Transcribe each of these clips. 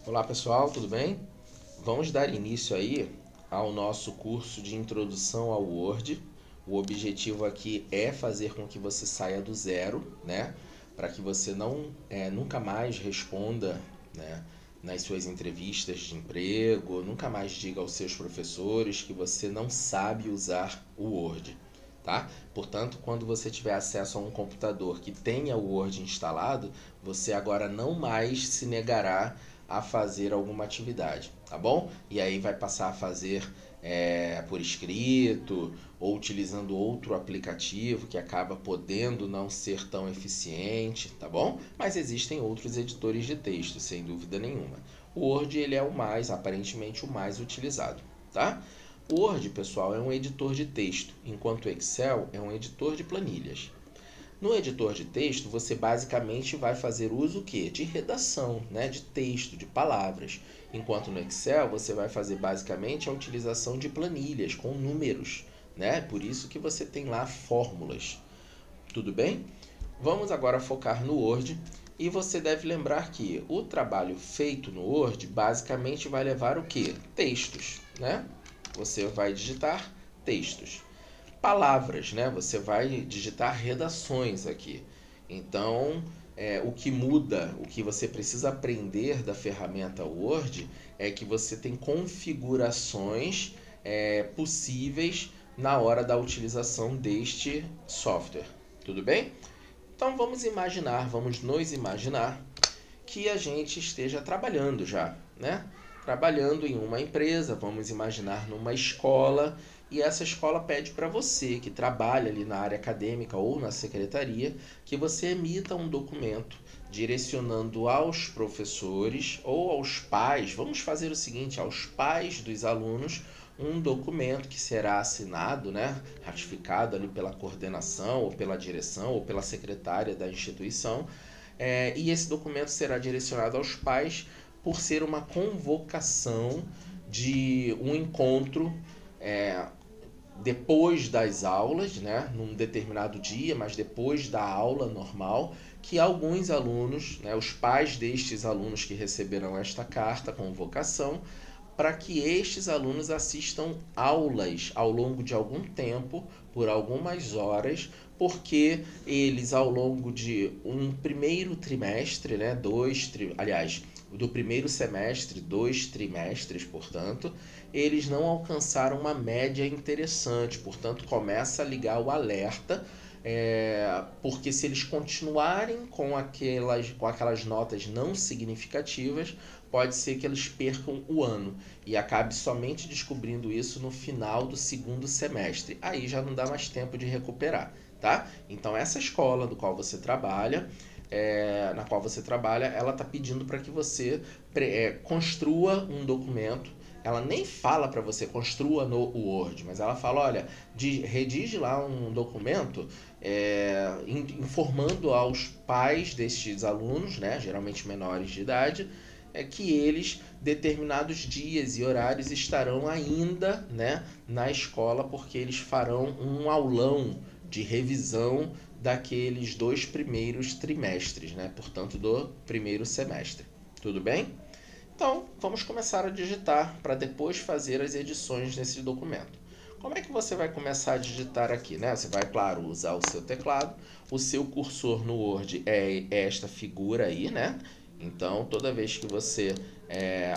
Olá pessoal, tudo bem? Vamos dar início aí ao nosso curso de introdução ao Word. O objetivo aqui é fazer com que você saia do zero, né? Para que você nunca mais responda, né, nas suas entrevistas de emprego, nunca mais diga aos seus professores que você não sabe usar o Word. Tá? Portanto, quando você tiver acesso a um computador que tenha o Word instalado, você agora não mais se negará a fazer alguma atividade, tá bom? E aí vai passar a fazer por escrito ou utilizando outro aplicativo que acaba podendo não ser tão eficiente, tá bom? Mas existem outros editores de texto, sem dúvida nenhuma. O Word ele é aparentemente o mais utilizado, tá? O Word, pessoal, é um editor de texto, enquanto o Excel é um editor de planilhas. No editor de texto, você basicamente vai fazer uso o quê? De redação, né? De texto, de palavras. Enquanto no Excel, você vai fazer basicamente a utilização de planilhas com números, né? Por isso que você tem lá fórmulas. Tudo bem? Vamos agora focar no Word e você deve lembrar que o trabalho feito no Word basicamente vai levar o quê? Textos, né? Você vai digitar textos. Palavras, né? Você vai digitar redações aqui. Então, o que muda, o que você precisa aprender da ferramenta Word é que você tem configurações possíveis na hora da utilização deste software. Tudo bem? Então vamos nos imaginar que a gente esteja trabalhando já, né? Trabalhando em uma empresa, vamos imaginar numa escola, e essa escola pede para você, que trabalha ali na área acadêmica ou na secretaria, que você emita um documento direcionando aos professores ou aos pais, vamos fazer o seguinte, aos pais dos alunos, um documento que será assinado, né, ratificado ali pela coordenação, ou pela direção, ou pela secretária da instituição, e esse documento será direcionado aos pais por ser uma convocação de um encontro depois das aulas, né, num determinado dia, mas depois da aula normal, que alguns alunos, né, os pais destes alunos que receberão esta carta, convocação, para que estes alunos assistam aulas ao longo de algum tempo, por algumas horas, porque eles ao longo de um primeiro trimestre, né, do primeiro semestre, 2 trimestres, portanto, eles não alcançaram uma média interessante, portanto começa a ligar o alerta, porque se eles continuarem com aquelas notas não significativas, pode ser que eles percam o ano e acabe somente descobrindo isso no final do segundo semestre. Aí já não dá mais tempo de recuperar, tá? Então essa escola na qual você trabalha, ela está pedindo para que você construa um documento. Ela nem fala para você construa no Word, mas ela fala, olha, redige lá um documento informando aos pais destes alunos, né, geralmente menores de idade, que eles, determinados dias e horários, estarão ainda, né, na escola, porque eles farão um aulão de revisão daqueles 2 primeiros trimestres, né, portanto, do primeiro semestre. Tudo bem? Então, vamos começar a digitar para depois fazer as edições nesse documento. Como é que você vai começar a digitar aqui, né? Você vai, claro, usar o seu teclado. O seu cursor no Word é esta figura aí, né? Então, toda vez que você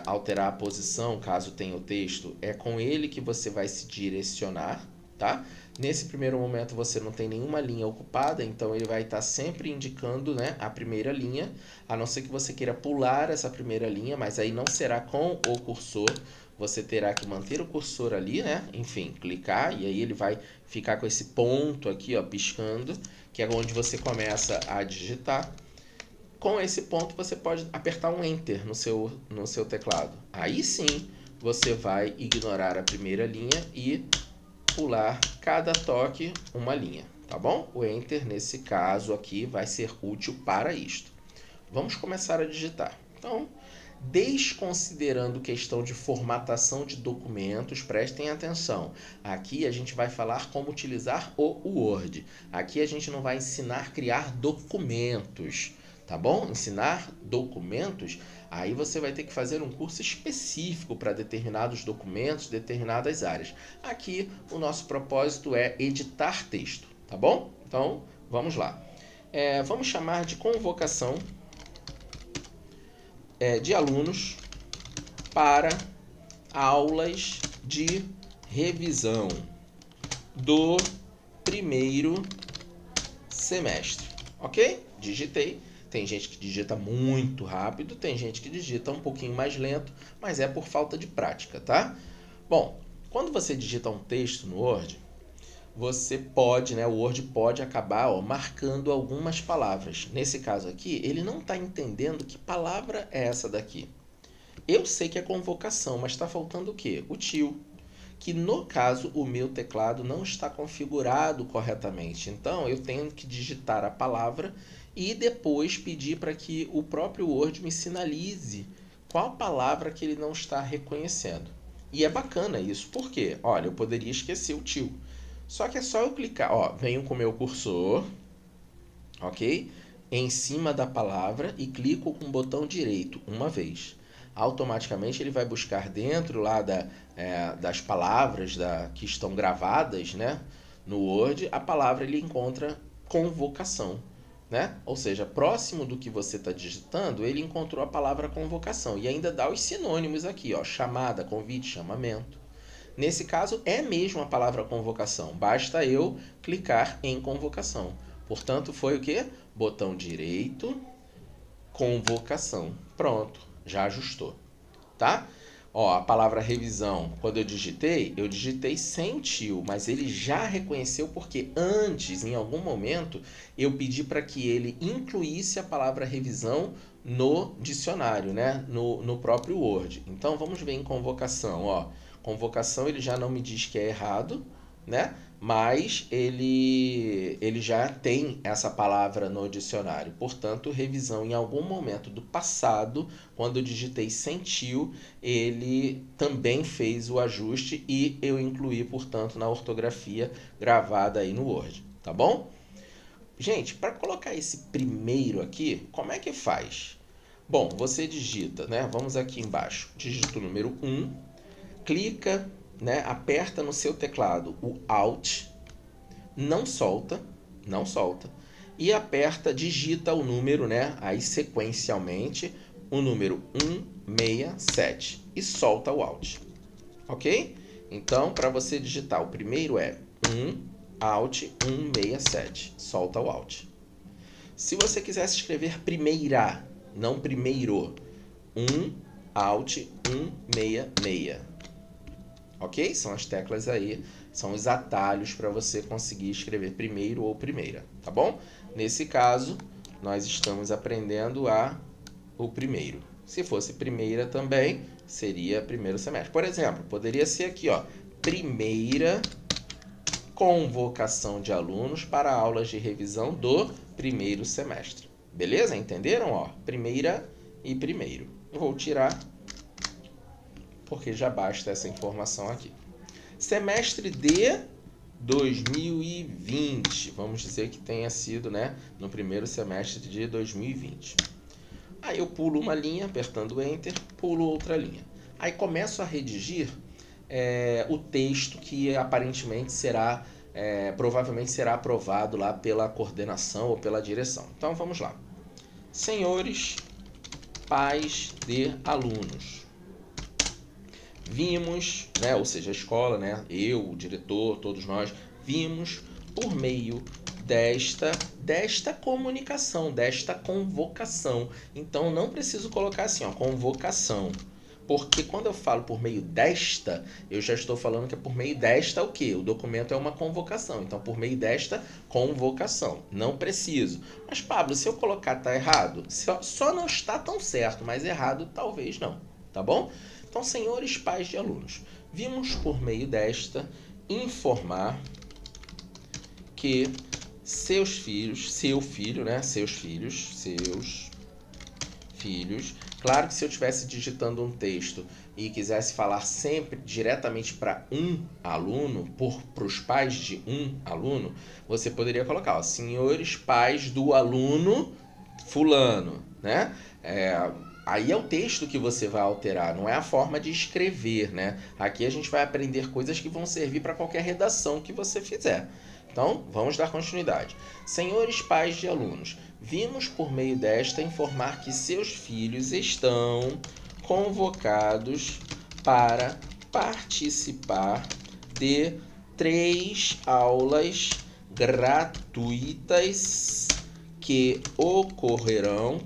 alterar a posição, caso tenha o texto, é com ele que você vai se direcionar, tá? Nesse primeiro momento você não tem nenhuma linha ocupada, então ele vai estar sempre indicando, né, a primeira linha, a não ser que você queira pular essa primeira linha, mas aí não será com o cursor, você terá que manter o cursor ali, né, enfim, clicar, e aí ele vai ficar com esse ponto aqui, ó, piscando, que é onde você começa a digitar. Com esse ponto você pode apertar um Enter no seu teclado. Aí sim você vai ignorar a primeira linha e pular cada toque uma linha, tá bom? O Enter nesse caso aqui vai ser útil para isto. Vamos começar a digitar. Então, desconsiderando questão de formatação de documentos, prestem atenção. Aqui a gente vai falar como utilizar o Word. Aqui a gente não vai ensinar a criar documentos, tá bom? Ensinar documentos Aí você vai ter que fazer um curso específico para determinados documentos, determinadas áreas. Aqui o nosso propósito é editar texto, tá bom? Então vamos lá. Vamos chamar de convocação de alunos para aulas de revisão do primeiro semestre, ok? Digitei. Tem gente que digita muito rápido, tem gente que digita um pouquinho mais lento, mas é por falta de prática, tá? Bom, quando você digita um texto no Word, você pode, o Word pode acabar marcando algumas palavras. Nesse caso aqui, ele não está entendendo que palavra é essa daqui. Eu sei que é convocação, mas está faltando o quê? O tio. Que no caso o meu teclado não está configurado corretamente. Então eu tenho que digitar a palavra e depois pedir para que o próprio Word me sinalize qual palavra que ele não está reconhecendo. E é bacana isso, porque, olha, eu poderia esquecer o tio. Só que é só eu clicar, venho com o meu cursor, ok? Em cima da palavra e clico com o botão direito uma vez. Automaticamente ele vai buscar dentro lá das palavras que estão gravadas, no Word, a palavra ele encontra convocação. Ou seja, próximo do que você está digitando, ele encontrou a palavra convocação. E ainda dá os sinônimos aqui, chamada, convite, chamamento. Nesse caso, é mesmo a palavra convocação. Basta eu clicar em convocação. Portanto, foi o quê? Botão direito, convocação. Pronto, já ajustou. Tá? A palavra revisão, quando eu digitei sem o tio, mas ele já reconheceu porque antes, em algum momento, eu pedi para que ele incluísse a palavra revisão no dicionário, no próprio Word. Então, vamos ver em convocação. Convocação ele já não me diz que é errado, mas ele já tem essa palavra no dicionário. Portanto, revisão em algum momento do passado, quando eu digitei sem tio, ele também fez o ajuste e eu incluí, portanto, na ortografia gravada aí no Word, tá bom? Gente, para colocar esse primeiro aqui, como é que faz? Bom, você digita, vamos aqui embaixo, digita o número 1, clica, aperta no seu teclado o Alt, não solta, e digita o número, aí sequencialmente, o número 167 e solta o Alt, ok? Então, para você digitar, o primeiro é Alt 167, solta o Alt. Se você quisesse escrever primeira, não primeiro, Alt 166. Ok? São as teclas aí, são os atalhos para você conseguir escrever primeiro ou primeira, tá bom? Nesse caso, nós estamos aprendendo o primeiro. Se fosse primeira também, seria primeiro semestre. Por exemplo, poderia ser aqui, primeira convocação de alunos para aulas de revisão do primeiro semestre. Beleza? Entenderam? Primeira e primeiro. Eu vou tirar porque já basta essa informação aqui. Semestre de 2020. Vamos dizer que tenha sido, no primeiro semestre de 2020. Aí eu pulo uma linha, apertando Enter, pulo outra linha. Aí começo a redigir o texto que aparentemente provavelmente será aprovado lá pela coordenação ou pela direção. Então vamos lá. Senhores pais de alunos. Vimos, ou seja, a escola, eu, o diretor, todos nós, vimos por meio desta comunicação, desta convocação. Então, não preciso colocar assim, convocação. Porque quando eu falo por meio desta, eu já estou falando que é por meio desta o quê? O documento é uma convocação. Então, por meio desta convocação. Não preciso. Mas, Pablo, se eu colocar tá errado, só não está tão certo, mas errado talvez não. Tá bom? Então, senhores pais de alunos, vimos por meio desta informar que seus filhos, claro que se eu estivesse digitando um texto e quisesse falar sempre diretamente para um aluno, para os pais de um aluno, você poderia colocar, senhores pais do aluno fulano, Aí é o texto que você vai alterar, não é a forma de escrever, né? Aqui a gente vai aprender coisas que vão servir para qualquer redação que você fizer. Então, vamos dar continuidade. Senhores pais de alunos, vimos por meio desta informar que seus filhos estão convocados para participar de 3 aulas gratuitas que ocorrerão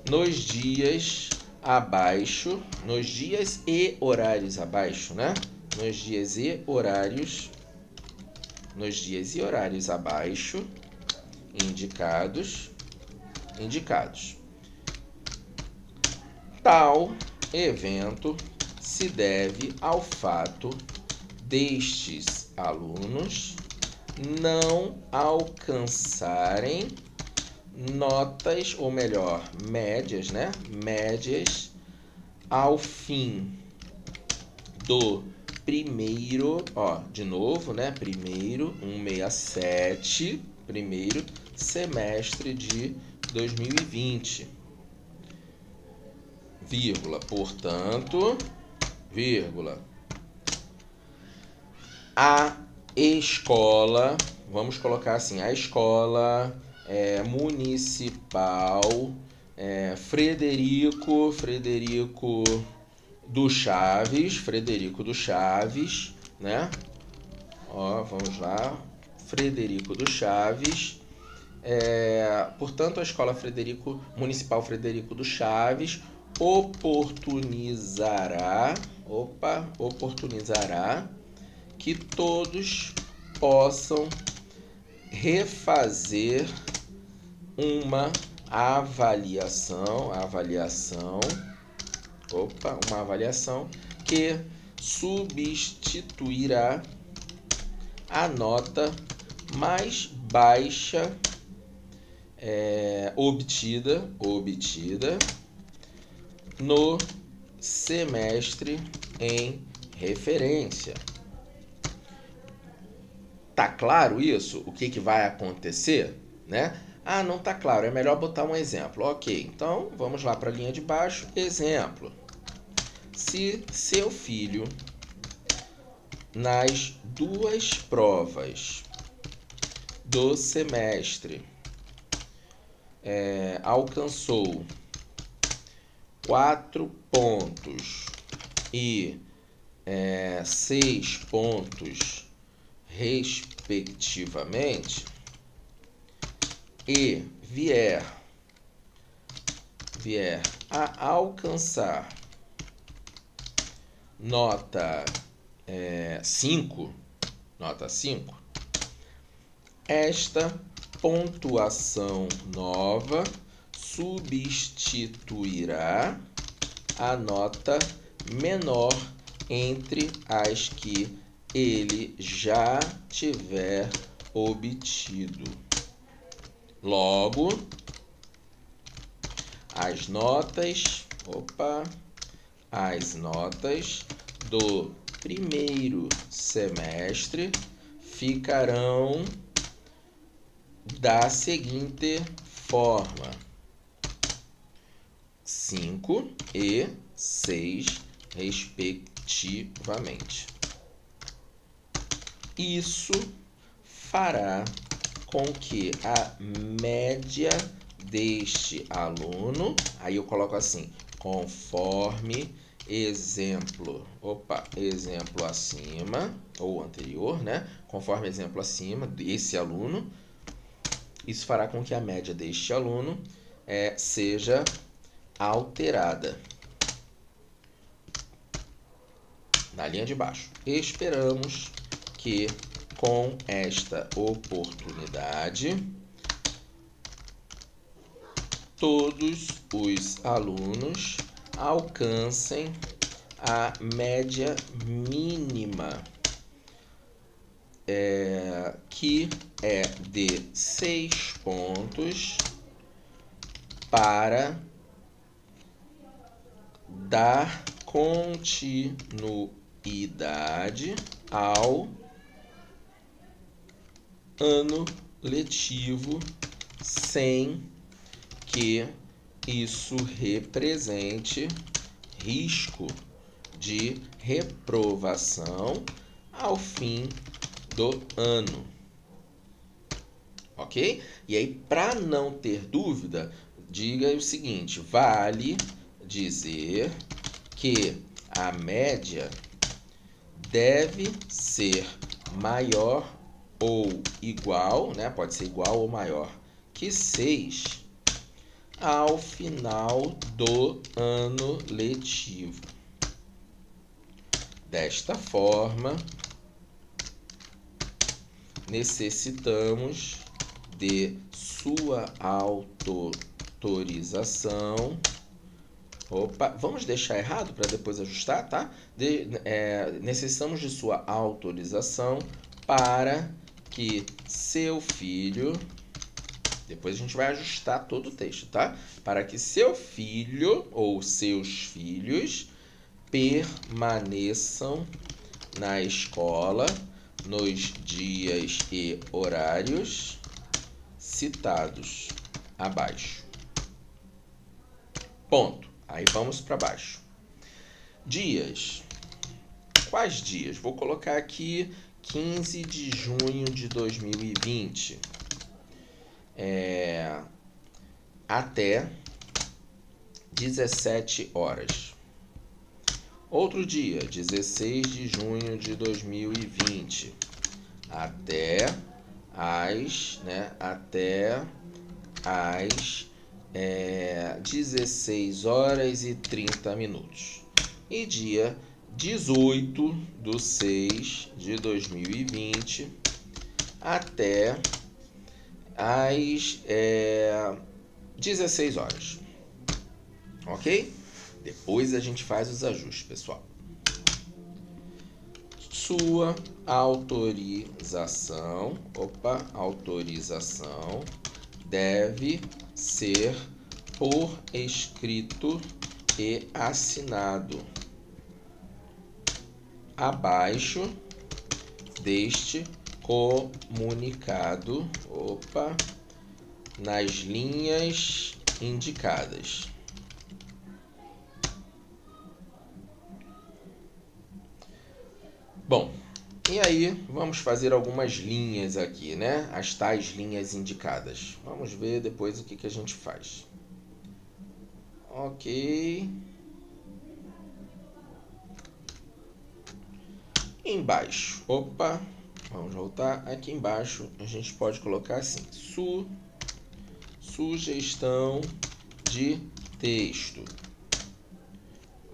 nos dias abaixo, nos dias e horários abaixo, né? Nos dias e horários abaixo indicados. Tal evento se deve ao fato destes alunos não alcançarem notas, ou melhor, médias, né? Médias ao fim do primeiro, ó, de novo, né? Primeiro, 167, primeiro semestre de 2020. Vírgula, portanto, vírgula. A escola, vamos colocar assim, a escola municipal Frederico do Chaves, né? Ó, vamos lá, Frederico do Chaves. Portanto, a escola municipal Frederico do Chaves oportunizará que todos possam refazer uma avaliação que substituirá a nota mais baixa obtida no semestre em referência. Tá claro isso? O que vai acontecer, né? Ah, não tá claro, é melhor botar um exemplo. Ok, então vamos lá para a linha de baixo. Exemplo. Se seu filho, nas 2 provas do semestre, alcançou 4 pontos e 6 pontos, respectivamente, e vier a alcançar nota 5, esta pontuação nova substituirá a nota menor entre as que ele já tiver obtido. Logo, as notas do primeiro semestre ficarão da seguinte forma: 5 e 6, respectivamente. Isso fará com que a média deste aluno, aí eu coloco assim, conforme exemplo acima, ou anterior, né? Conforme exemplo acima desse aluno, isso fará com que a média deste aluno seja alterada. Na linha de baixo. Esperamos que com esta oportunidade todos os alunos alcancem a média mínima, que é de 6 pontos, para dar continuidade ao ano letivo sem que isso represente risco de reprovação ao fim do ano. Ok? E aí, para não ter dúvida, diga o seguinte: vale dizer que a média deve ser maior ou igual, né? Pode ser igual ou maior que 6 ao final do ano letivo. Desta forma, necessitamos de sua autorização. Opa, vamos deixar errado para depois ajustar, tá? Necessitamos de sua autorização para que seu filho... Depois a gente vai ajustar todo o texto, tá? Para que seu filho ou seus filhos permaneçam na escola nos dias e horários citados abaixo. Ponto. Aí vamos para baixo. Dias. Quais dias? Vou colocar aqui 15 de junho de 2020. Até 17 horas. Outro dia, 16 de junho de 2020. Até às 16 horas e 30 minutos. E dia 18/6 de 2020 até às 16 horas. Ok? Depois a gente faz os ajustes, pessoal. Sua autorização, autorização deve ser por escrito e assinado abaixo deste comunicado, nas linhas indicadas. Bom, e aí vamos fazer algumas linhas aqui, né? As tais linhas indicadas. Vamos ver depois o que a gente faz. Ok. Embaixo, vamos voltar. Aqui embaixo a gente pode colocar assim: sugestão de texto.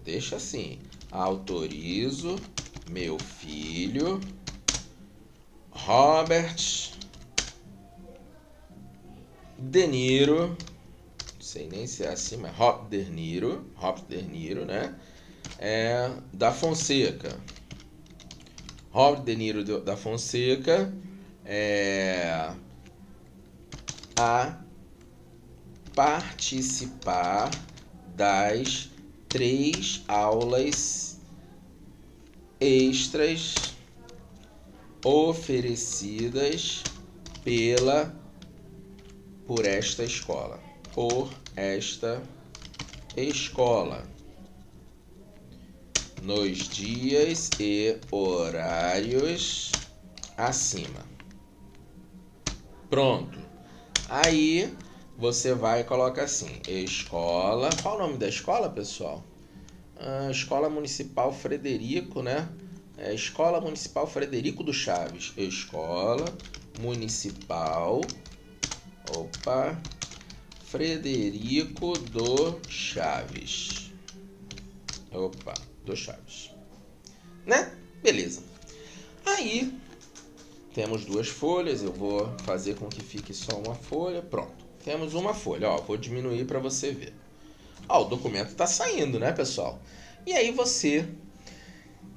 Deixa assim: autorizo meu filho Robert De Niro, não sei nem se é assim, mas Robert De Niro, né? Da Fonseca. Robert De Niro da Fonseca a participar das 3 aulas extras oferecidas por esta escola, nos dias e horários acima. Pronto. Aí você vai e coloca assim: escola. Qual o nome da escola, pessoal? Escola Municipal Frederico, né? Escola Municipal Frederico do Chaves. Escola Municipal Frederico do Chaves. Do Chaves. Né? Beleza. Aí temos 2 folhas. Eu vou fazer com que fique só uma folha. Pronto. Temos uma folha. Vou diminuir para você ver. O documento está saindo, né, pessoal? E aí você,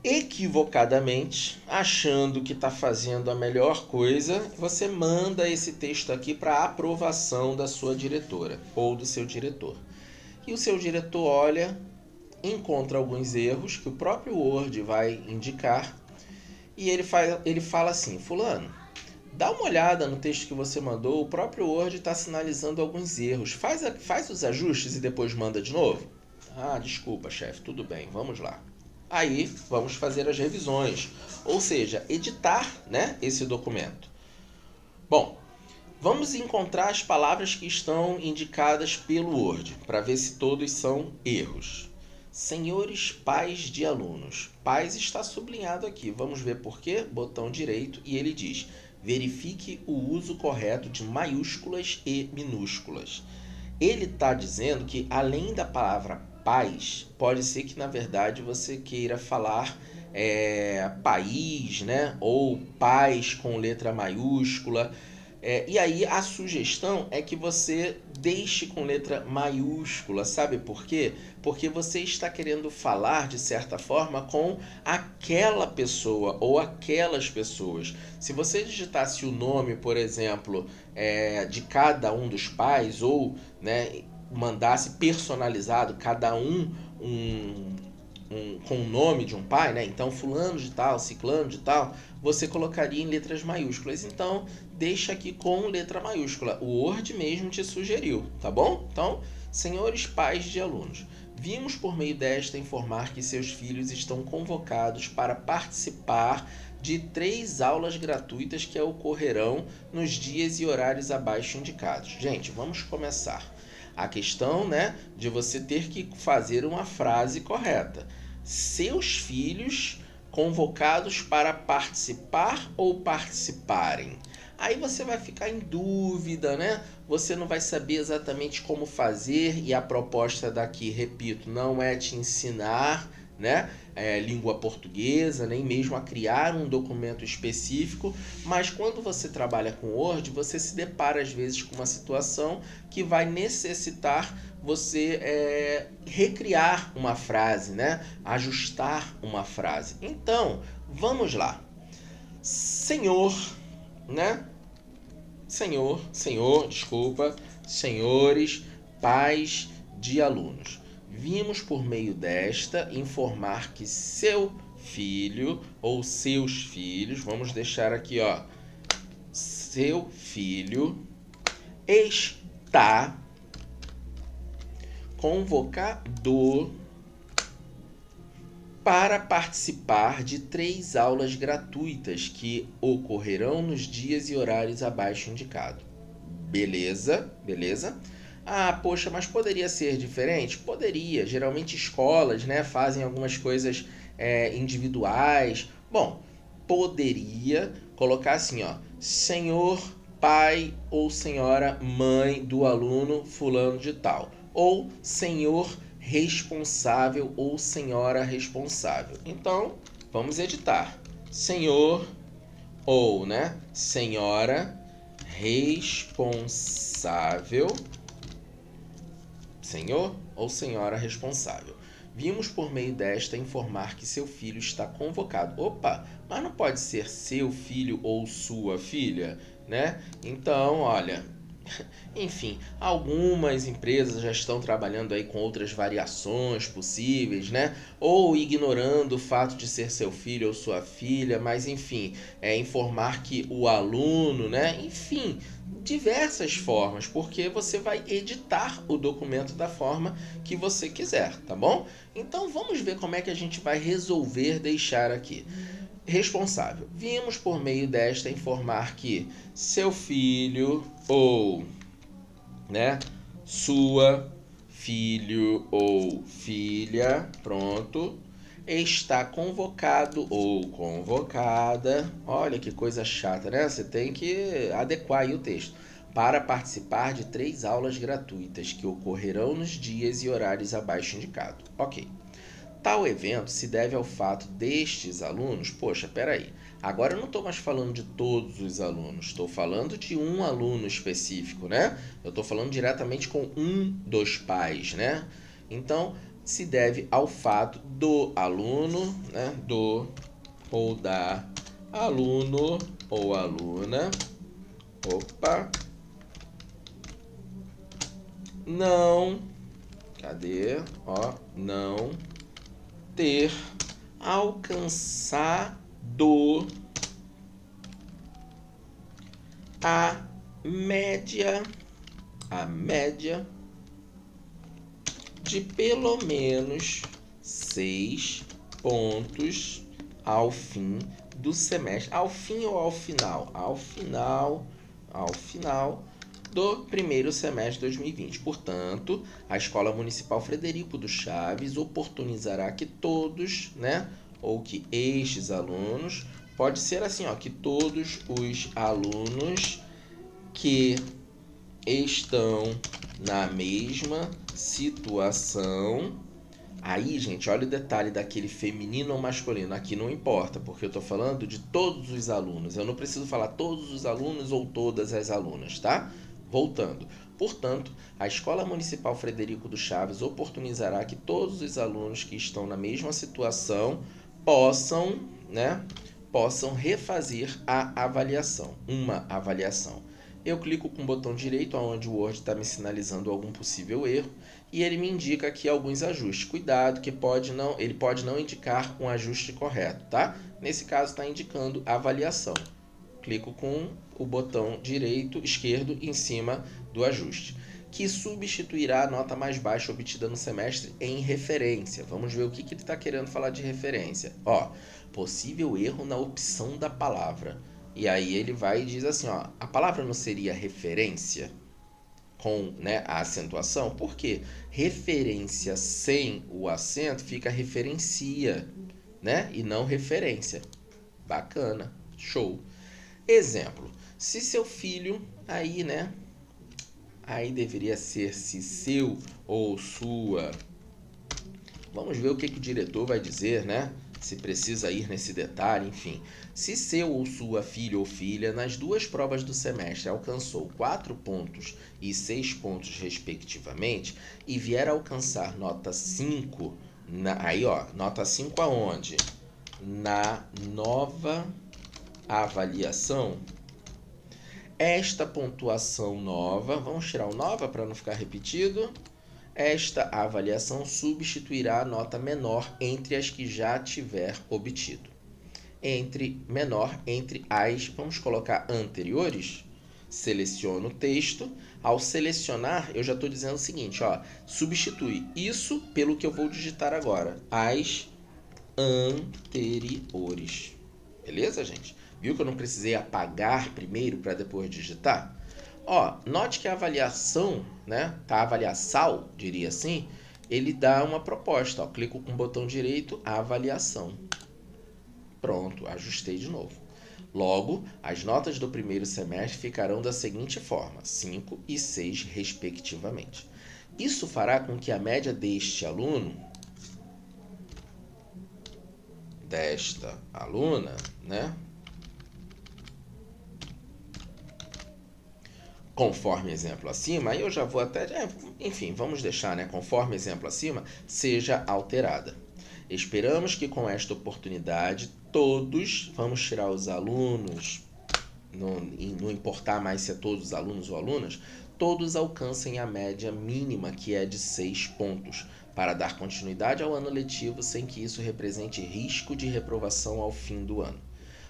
equivocadamente, achando que está fazendo a melhor coisa, você manda esse texto aqui para aprovação da sua diretora ou do seu diretor. E o seu diretor olha, encontra alguns erros que o próprio Word vai indicar e ele fala assim: fulano, Dá uma olhada no texto que você mandou, o próprio Word está sinalizando alguns erros. Faz os ajustes e depois manda de novo. Ah, desculpa, chefe, tudo bem, vamos lá. Aí, vamos fazer as revisões, ou seja, editar, né, esse documento. Bom, vamos encontrar as palavras que estão indicadas pelo Word, para ver se todos são erros. Senhores pais de alunos. Pais está sublinhado aqui. Vamos ver por quê? Botão direito e ele diz: verifique o uso correto de maiúsculas e minúsculas. Ele está dizendo que além da palavra pais, pode ser que na verdade você queira falar país, né? Ou pais com letra maiúscula. E aí a sugestão é que você deixe com letra maiúscula, sabe por quê? Porque você está querendo falar, de certa forma, com aquela pessoa ou aquelas pessoas. Se você digitasse o nome, por exemplo, de cada um dos pais, ou, né, mandasse personalizado cada com o nome de um pai, né? Então, fulano de tal, ciclano de tal, você colocaria em letras maiúsculas. Então, deixa aqui com letra maiúscula. O Word mesmo te sugeriu, tá bom? Então, senhores pais de alunos, vimos por meio desta informar que seus filhos estão convocados para participar de 3 aulas gratuitas que ocorrerão nos dias e horários abaixo indicados. Gente, vamos começar. A questão, né, de você ter que fazer uma frase correta. Seus filhos convocados para participar ou participarem? Aí você vai ficar em dúvida, né? Você não vai saber exatamente como fazer, e a proposta daqui, repito, não é te ensinar, né, língua portuguesa, nem mesmo a criar um documento específico, mas quando você trabalha com Word, você se depara às vezes com uma situação que vai necessitar você recriar uma frase, né, ajustar uma frase. Então, vamos lá. Senhor, né? Senhores, pais de alunos. Vimos por meio desta informar que seu filho ou seus filhos, vamos deixar aqui, ó, seu filho está convocado para participar de 3 aulas gratuitas que ocorrerão nos dias e horários abaixo indicado. Beleza, beleza? Ah, poxa, mas poderia ser diferente? Poderia. Geralmente escolas, né, fazem algumas coisas individuais. Bom, poderia colocar assim, ó, senhor pai ou senhora mãe do aluno fulano de tal. Ou senhor responsável ou senhora responsável. Então, vamos editar. Senhor ou, né, senhora responsável. Senhor ou senhora responsável. Vimos por meio desta informar que seu filho está convocado. Opa, mas não pode ser seu filho ou sua filha, né? Então, olha, enfim, algumas empresas já estão trabalhando aí com outras variações possíveis, né? Ou ignorando o fato de ser seu filho ou sua filha, mas enfim, informar que o aluno, né? Enfim, diversas formas, porque você vai editar o documento da forma que você quiser, tá bom? Então vamos ver como é que a gente vai resolver deixar aqui. Responsável. Vimos por meio desta informar que seu filho ou, né, sua filho ou filha, pronto, está convocado ou convocada. Olha que coisa chata, né? Você tem que adequar aí o texto. Para participar de 3 aulas gratuitas que ocorrerão nos dias e horários abaixo indicado. Ok. Tal evento se deve ao fato destes alunos... Poxa, peraí. Agora eu não estou mais falando de todos os alunos. Estou falando de um aluno específico, né? Eu estou falando diretamente com um dos pais, né? Então, se deve ao fato do aluno, né? Do ou da aluno ou aluna. Opa. Não. Cadê? Ó, não ter alcançado a média de pelo menos 6 pontos ao fim do semestre. Ao fim ou ao final? Ao final do primeiro semestre de 2020. Portanto, a Escola Municipal Frederico do Chaves oportunizará que todos, né, ou que estes alunos, pode ser assim, ó, que todos os alunos que estão na mesma situação. Aí, gente, olha o detalhe daquele feminino ou masculino. Aqui não importa, porque eu estou falando de todos os alunos. Eu não preciso falar todos os alunos ou todas as alunas, tá? Voltando. Portanto, a Escola Municipal Frederico do Chaves oportunizará que todos os alunos que estão na mesma situação possam refazer a avaliação, uma avaliação. Eu clico com o botão direito onde o Word está me sinalizando algum possível erro e ele me indica aqui alguns ajustes. Cuidado que ele pode não indicar um ajuste correto, tá? Nesse caso está indicando avaliação. Clico com o botão esquerdo em cima do ajuste, que substituirá a nota mais baixa obtida no semestre em referência. Vamos ver o que ele está querendo falar de referência. Ó, possível erro na opção da palavra. E aí ele vai e diz assim, ó, a palavra não seria referência com, né, a acentuação? Por quê? Referência sem o acento fica referencia, né? E não referência. Bacana, show. Exemplo, se seu filho, aí, né? Aí deveria ser se seu ou sua. Vamos ver o que o diretor vai dizer, né? Se precisa ir nesse detalhe, enfim. Se seu ou sua filho ou filha, nas duas provas do semestre, alcançou 4 pontos e 6 pontos, respectivamente, e vier a alcançar nota 5, nota 5 aonde? Na nova avaliação. Esta pontuação nova, vamos tirar o nova para não ficar repetido. Esta avaliação substituirá a nota menor entre as que já tiver obtido. Menor entre as, vamos colocar anteriores. Seleciono o texto. Ao selecionar, eu já estou dizendo o seguinte, ó, substitui isso pelo que eu vou digitar agora. As anteriores. Beleza, gente? Viu que eu não precisei apagar primeiro para depois digitar? Ó, note que a avaliação, né, a avaliação, diria assim, ele dá uma proposta. Ó, clico com o botão direito, avaliação. Pronto, ajustei de novo. Logo, as notas do primeiro semestre ficarão da seguinte forma, 5 e 6, respectivamente. Isso fará com que a média deste aluno, desta aluna, né, conforme exemplo acima, aí eu já vou até, enfim, vamos deixar, né, conforme exemplo acima, seja alterada. Esperamos que com esta oportunidade todos, vamos tirar os alunos, não importar mais se é todos os alunos ou alunas, todos alcancem a média mínima, que é de 6 pontos, para dar continuidade ao ano letivo sem que isso represente risco de reprovação ao fim do ano.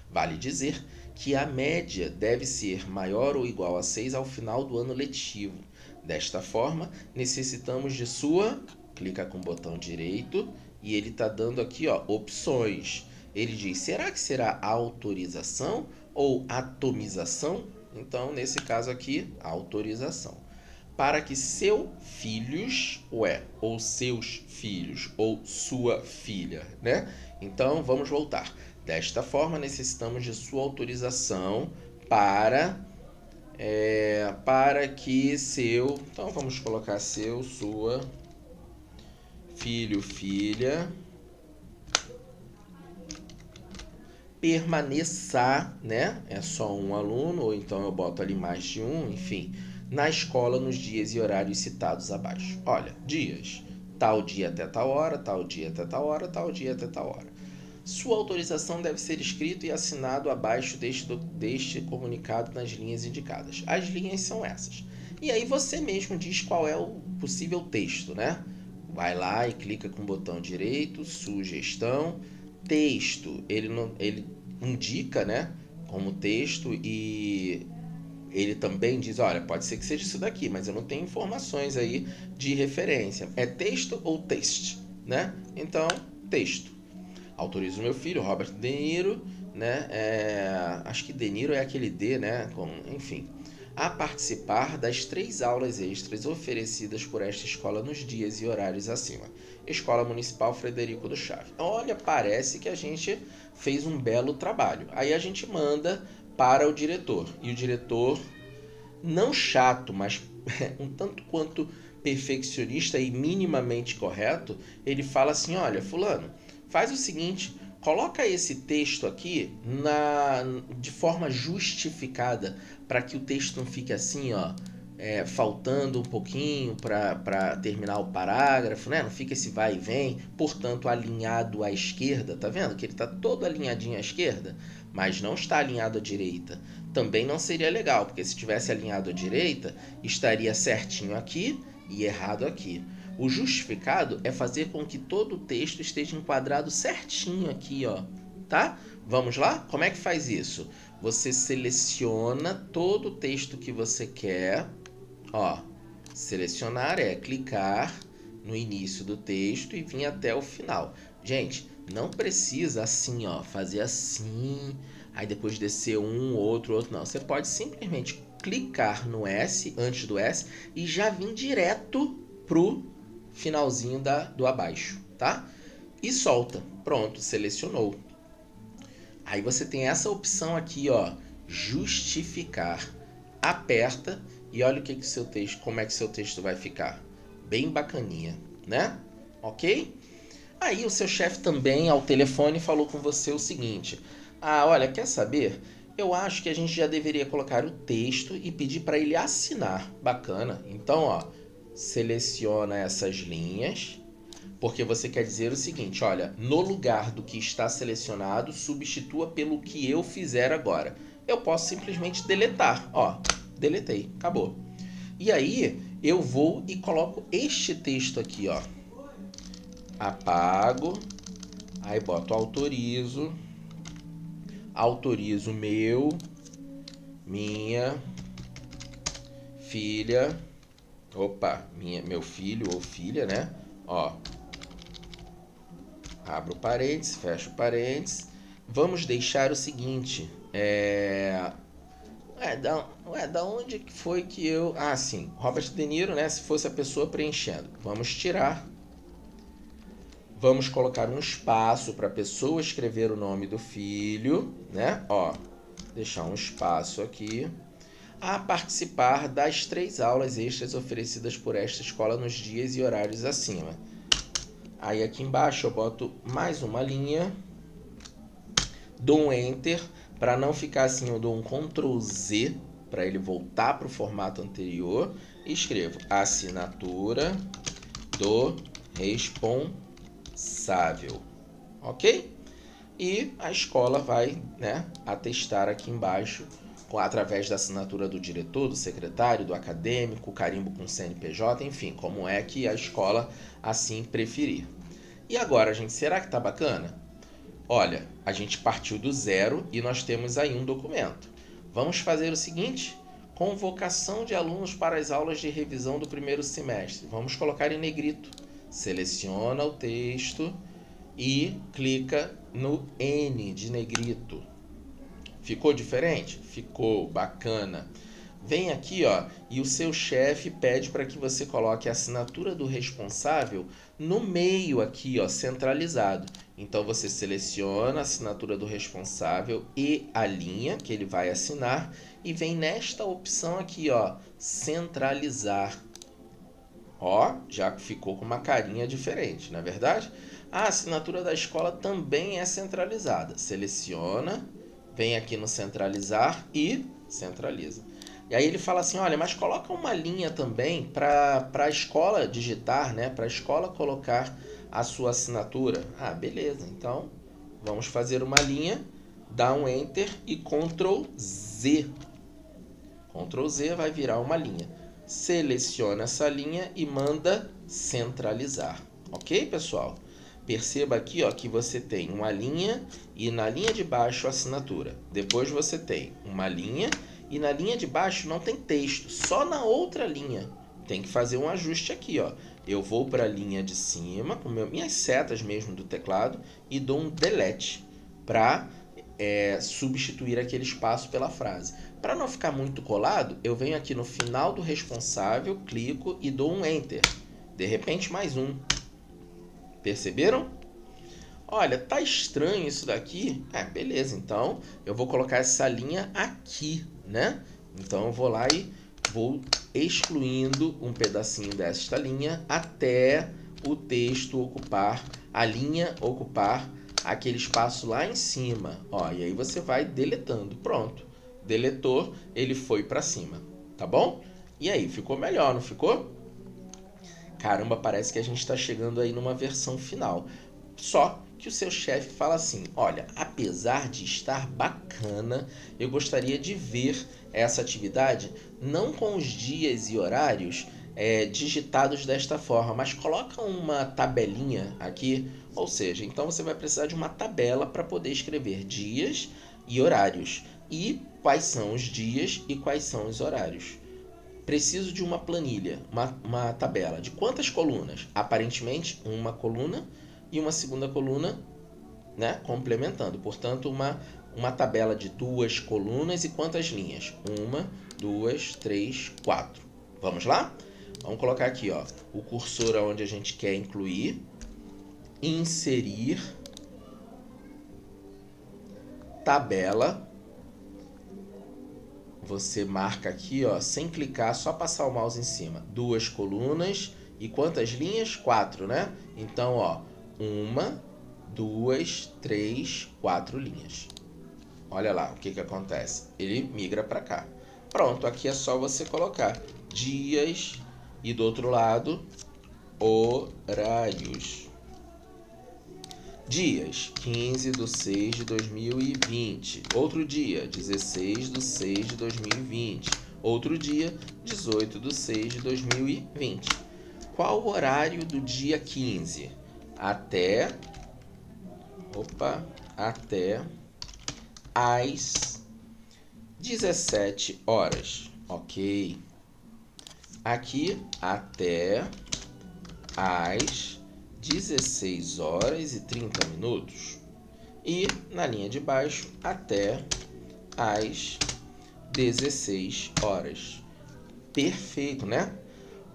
Vale dizer que a média deve ser maior ou igual a 6 ao final do ano letivo. Desta forma, necessitamos de sua... Clica com o botão direito e ele está dando aqui, ó, opções. Ele diz, será que será autorização ou atomização? Então, nesse caso aqui, autorização. Para que seus filhos, ou seus filhos, ou sua filha, né? Então, vamos voltar. Desta forma, necessitamos de sua autorização para que seu... Então, vamos colocar seu, sua, filho, filha, permaneça, né? É só um aluno, ou então eu boto ali mais de um, enfim, na escola nos dias e horários citados abaixo. Olha, dias, tal dia até tal hora, tal dia até tal hora, tal dia até tal hora. Sua autorização deve ser escrito e assinado abaixo deste comunicado nas linhas indicadas. As linhas são essas. E aí você mesmo diz qual é o possível texto, né? Vai lá e clica com o botão direito, sugestão, texto. Ele indica, né, como texto e ele também diz, olha, pode ser que seja isso daqui, mas eu não tenho informações aí de referência. É texto ou text, né? Então, texto. Autorizo meu filho, Robert De Niro, né? Acho que De Niro é aquele D, né? Enfim. A participar das 3 aulas extras oferecidas por esta escola nos dias e horários acima. Escola Municipal Frederico do Chaves. Olha, parece que a gente fez um belo trabalho. Aí a gente manda para o diretor. E o diretor, não chato, mas um tanto quanto perfeccionista e minimamente correto, ele fala assim, olha, fulano, faz o seguinte, coloca esse texto aqui de forma justificada, para que o texto não fique assim, ó, faltando um pouquinho para terminar o parágrafo, né? Não fica esse vai e vem, portanto, alinhado à esquerda, tá vendo? Que ele está todo alinhadinho à esquerda, mas não está alinhado à direita. Também não seria legal, porque se tivesse alinhado à direita, estaria certinho aqui e errado aqui. O justificado é fazer com que todo o texto esteja enquadrado certinho aqui, ó, tá? Vamos lá? Como é que faz isso? Você seleciona todo o texto que você quer, ó, selecionar é clicar no início do texto e vir até o final. Gente, não precisa assim, ó, fazer assim, aí depois descer um, outro, não. Você pode simplesmente clicar no S, antes do S, e já vir direto pro finalzinho do abaixo, tá? E solta. Pronto, selecionou. Aí você tem essa opção aqui, ó, justificar. Aperta e olha o que seu texto, como é que seu texto vai ficar. Bem bacaninha, né? Ok? Aí o seu chefe também, ao telefone, falou com você o seguinte. Ah, olha, quer saber? Eu acho que a gente já deveria colocar o texto e pedir para ele assinar. Bacana. Então, ó, seleciona essas linhas, porque você quer dizer o seguinte, olha, no lugar do que está selecionado, substitua pelo que eu fizer agora. Eu posso simplesmente deletar, ó, deletei, acabou. E aí, eu vou e coloco este texto aqui, ó. Apago, aí boto autorizo minha filha, meu filho ou filha, né? Ó, abro parênteses, fecho parênteses. Vamos deixar o seguinte, da onde que foi que eu... Ah, sim, Robert De Niro, né? Se fosse a pessoa preenchendo. Vamos tirar. Vamos colocar um espaço para a pessoa escrever o nome do filho, né? Ó, deixar um espaço aqui. A participar das 3 aulas extras oferecidas por esta escola nos dias e horários acima. Aí aqui embaixo eu boto mais uma linha, dou um Enter, para não ficar assim, eu dou um Ctrl Z, para ele voltar para o formato anterior, e escrevo assinatura do responsável, ok? E a escola vai, né, atestar aqui embaixo, através da assinatura do diretor, do secretário, do acadêmico, carimbo com CNPJ, enfim, como é que a escola assim preferir. E agora, gente, será que tá bacana? Olha, a gente partiu do zero e nós temos aí um documento. Vamos fazer o seguinte, convocação de alunos para as aulas de revisão do primeiro semestre. Vamos colocar em negrito. Seleciona o texto e clica no N de negrito. Ficou diferente? Ficou bacana. Vem aqui, ó, e o seu chefe pede para que você coloque a assinatura do responsável no meio aqui, ó, centralizado. Então você seleciona a assinatura do responsável e a linha que ele vai assinar e vem nesta opção aqui, ó, centralizar. Ó, já ficou com uma carinha diferente, não é verdade? A assinatura da escola também é centralizada. Seleciona, vem aqui no centralizar e centraliza. E aí ele fala assim, olha, mas coloca uma linha também para a escola digitar, né? Para a escola colocar a sua assinatura. Ah, beleza. Então, vamos fazer uma linha, dá um Enter e Ctrl Z. Ctrl Z vai virar uma linha. Seleciona essa linha e manda centralizar. Ok, pessoal? Perceba aqui, ó, que você tem uma linha e na linha de baixo a assinatura. Depois você tem uma linha e na linha de baixo não tem texto, só na outra linha. Tem que fazer um ajuste aqui, ó. Eu vou para a linha de cima, com minhas setas mesmo do teclado, e dou um delete para substituir aquele espaço pela frase. Para não ficar muito colado, eu venho aqui no final do responsável, clico e dou um Enter. De repente, mais um. Perceberam? Olha, tá estranho isso daqui? Beleza, então eu vou colocar essa linha aqui, né? Então eu vou lá e vou excluindo um pedacinho desta linha até o texto ocupar, a linha ocupar aquele espaço lá em cima. Ó, e aí você vai deletando. Pronto. Deletou, ele foi para cima. Tá bom? E aí, ficou melhor, não ficou? Caramba, parece que a gente está chegando aí numa versão final. Só que o seu chefe fala assim, olha, apesar de estar bacana, eu gostaria de ver essa atividade não com os dias e horários digitados desta forma, mas coloca uma tabelinha aqui, ou seja, então você vai precisar de uma tabela para poder escrever dias e horários, e quais são os dias e quais são os horários. Preciso de uma planilha, uma tabela. De quantas colunas? Aparentemente, uma coluna e uma segunda coluna, né, complementando. Portanto, uma tabela de 2 colunas e quantas linhas? 1, 2, 3, 4. Vamos lá? Vamos colocar aqui, ó, o cursor onde a gente quer incluir. Inserir. Tabela. Você marca aqui, ó, sem clicar, só passar o mouse em cima. 2 colunas e quantas linhas? 4, né? Então, ó, 1, 2, 3, 4 linhas. Olha lá o que acontece. Ele migra para cá. Pronto, aqui é só você colocar dias e do outro lado, horários. Dias, 15/6/2020. Outro dia, 16/6/2020. Outro dia, 18/6/2020. Qual o horário do dia 15? Até às 17 horas. Ok. Aqui, até às 16 horas e 30 minutos. E na linha de baixo, até às 16 horas. Perfeito, né?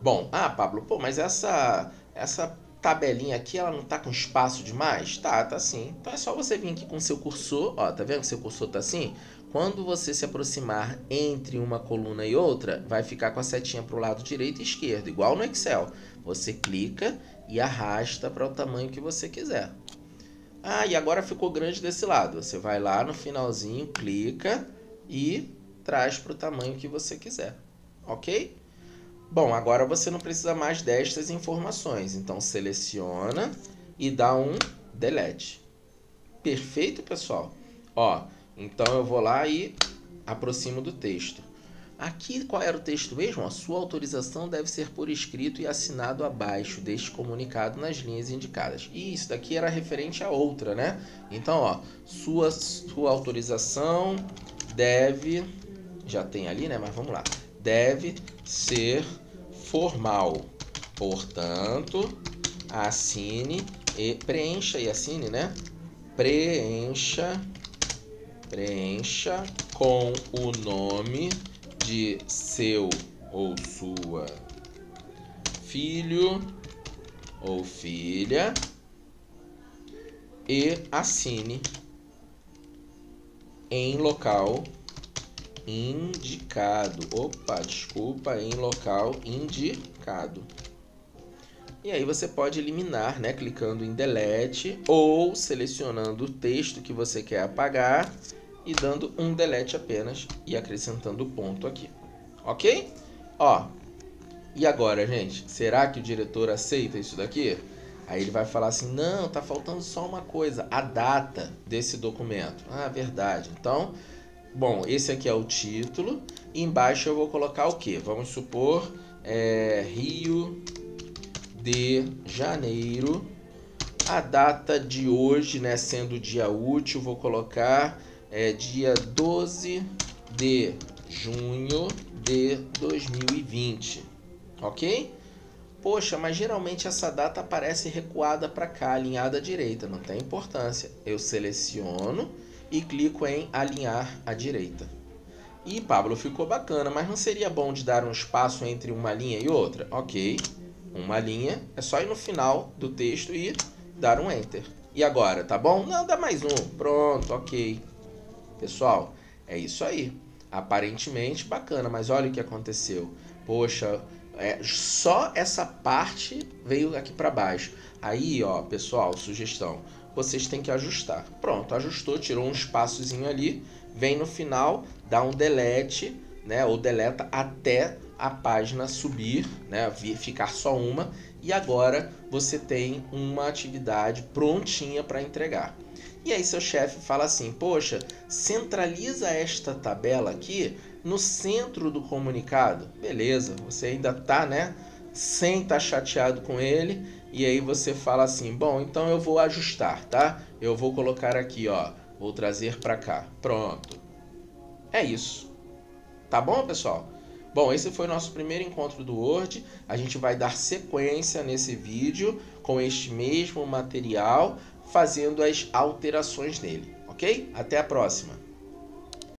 Bom, Pablo, pô, mas essa tabelinha aqui, ela não tá com espaço demais? Tá sim. Então é só você vir aqui com o seu cursor, ó, tá vendo que seu cursor tá assim? Quando você se aproximar entre uma coluna e outra, vai ficar com a setinha pro lado direito e esquerdo, igual no Excel. Você clica e arrasta para o tamanho que você quiser. E agora ficou grande desse lado. Você vai lá no finalzinho, clica e traz para o tamanho que você quiser. Ok? Bom, agora você não precisa mais destas informações. Então, seleciona e dá um delete. Perfeito, pessoal? Ó, então eu vou lá e aproximo do texto. Aqui, qual era o texto mesmo? A sua autorização deve ser por escrito e assinado abaixo deste comunicado nas linhas indicadas. E isso daqui era referente a outra, né? Então, ó, sua autorização deve... Já tem ali, né? Mas vamos lá. Deve ser formal. Portanto, assine e preencha e assine, né? Preencha com o nome de seu ou sua filho ou filha e assine em local indicado. Em local indicado. E aí você pode eliminar, né, clicando em delete ou selecionando o texto que você quer apagar e dando um delete apenas e acrescentando o ponto aqui. Ok? Ó, e agora, gente? Será que o diretor aceita isso daqui? Aí ele vai falar assim, não, tá faltando só uma coisa, a data desse documento. Verdade. Então, bom, esse aqui é o título. E embaixo eu vou colocar o quê? Vamos supor, Rio de Janeiro. A data de hoje, né, sendo dia útil, vou colocar dia 12 de junho de 2020, ok? Poxa, mas geralmente essa data aparece recuada para cá, alinhada à direita, não tem importância. Eu seleciono e clico em alinhar à direita. E Pablo, ficou bacana, mas não seria bom de dar um espaço entre uma linha e outra? Ok, uma linha, é só ir no final do texto e dar um Enter. E agora, tá bom? Não, dá mais um, pronto, ok. Pessoal, é isso aí. Aparentemente bacana, mas olha o que aconteceu. Poxa, só essa parte veio aqui para baixo. Aí, ó, pessoal, sugestão, vocês têm que ajustar. Pronto, ajustou, tirou um espaçozinho ali, vem no final, dá um delete, né, ou deleta até a página subir, né, ficar só uma, e agora você tem uma atividade prontinha para entregar. E aí seu chefe fala assim, poxa, centraliza esta tabela aqui no centro do comunicado. Beleza, você ainda tá, né, sem estar chateado com ele, e aí você fala assim, bom, então eu vou ajustar, tá? Eu vou colocar aqui, ó, vou trazer para cá. Pronto. É isso. Tá bom, pessoal? Bom, esse foi o nosso primeiro encontro do Word. A gente vai dar sequência nesse vídeo com este mesmo material, fazendo as alterações nele, ok? Até a próxima!